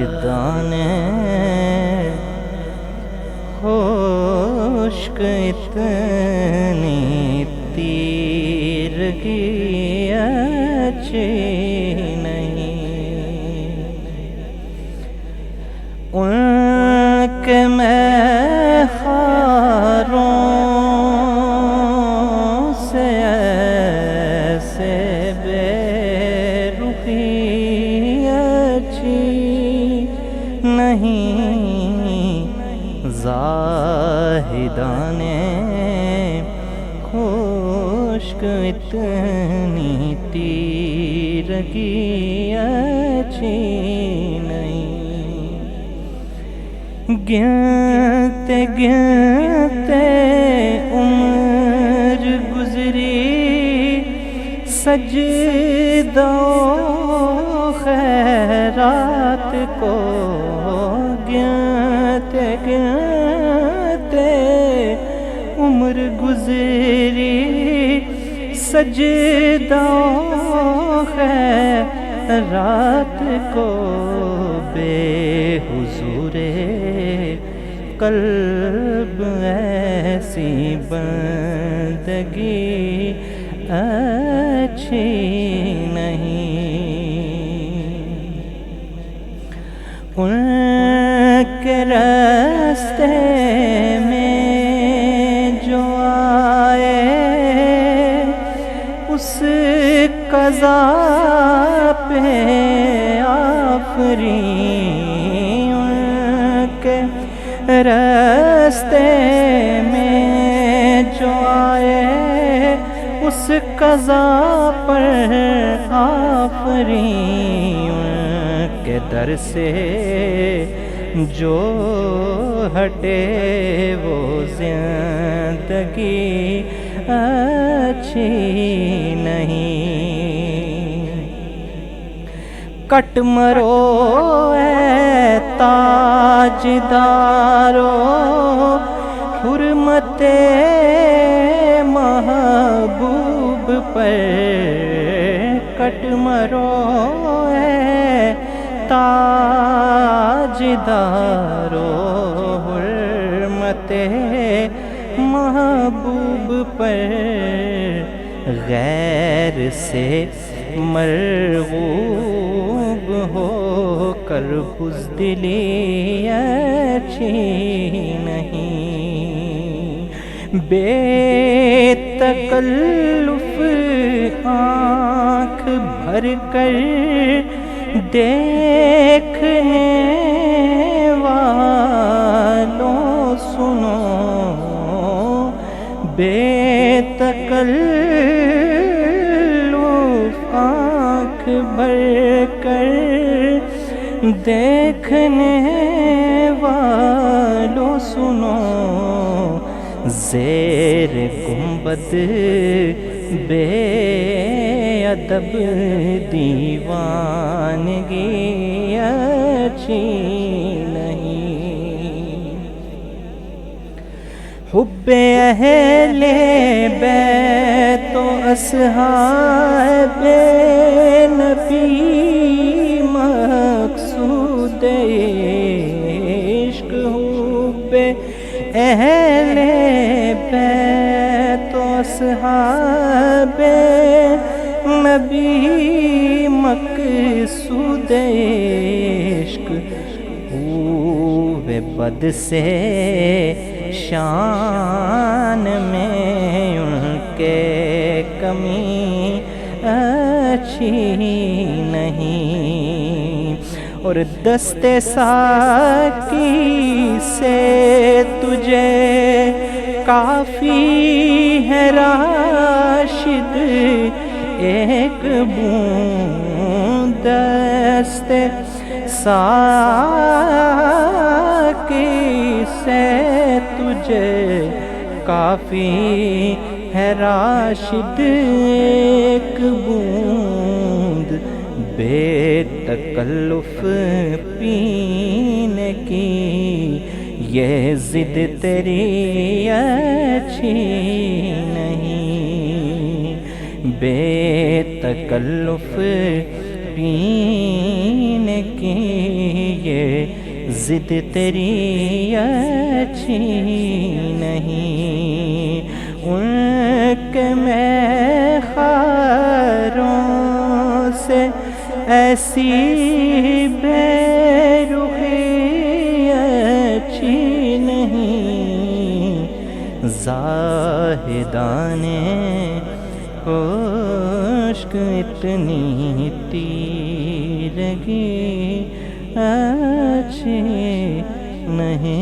زاہدانے خشک اتنی تیرگی اچھی نہیں، ان کے میں خاروں سے ایسے بے رخی اچھی نہیں، زاہدانے خشک اتنی تیرگی اچھی نہیں، گنتے گنتے عمر گزری سجدہ و خیرات کو، گنتے گنتے عمر گزری سجدہ و خیرات کو، بے حضور قلب ایسی بندگی اچھی نہیں، ان کے راستے میں جو آئے اس قضا پہ آفرین، ان کے راستے میں جو آئے اس قضا پر آفرین، ان کے در سے جو ہٹے وہ زندگی اچھی نہیں، کٹ مرو اے تاجدارو حرمت محبوب پر، کٹ مرو اے تاجدارو حرمت محبوب پر، غیر سے مرغوب ہو کر بزدلی اچھی نہیں، بے تکلف آنکھ بھر کر دیکھنے والوں سنو، بے تکلف آنکھ بھر کر دیکھنے والوں سنو، زیر گنبد بے ادب دیوانگی اچھی نہیں، حب اہل بیت و اصحاب نبی مقصود عشق، حب اہل بیت و اصحاب نبی مقصود عشق، ہوئے بد سے شان میں ان کے کمی اچھی نہیں، اور دست ساکی سے تجھے کافی ہے راشد ایک بوند، دست ساکی سے تجھے کافی ہے راشد ایک بوند تکلف پینے کی یہ ضد تیری اچھی نہیں، بے تکلف پینے کی یہ ضد تیری اچھی نہیں۔ ان کے میں خاروں سے ایسی بے رخی اچھی نہیں، زاہدان عشق اتنی تیرگی اچھی نہیں۔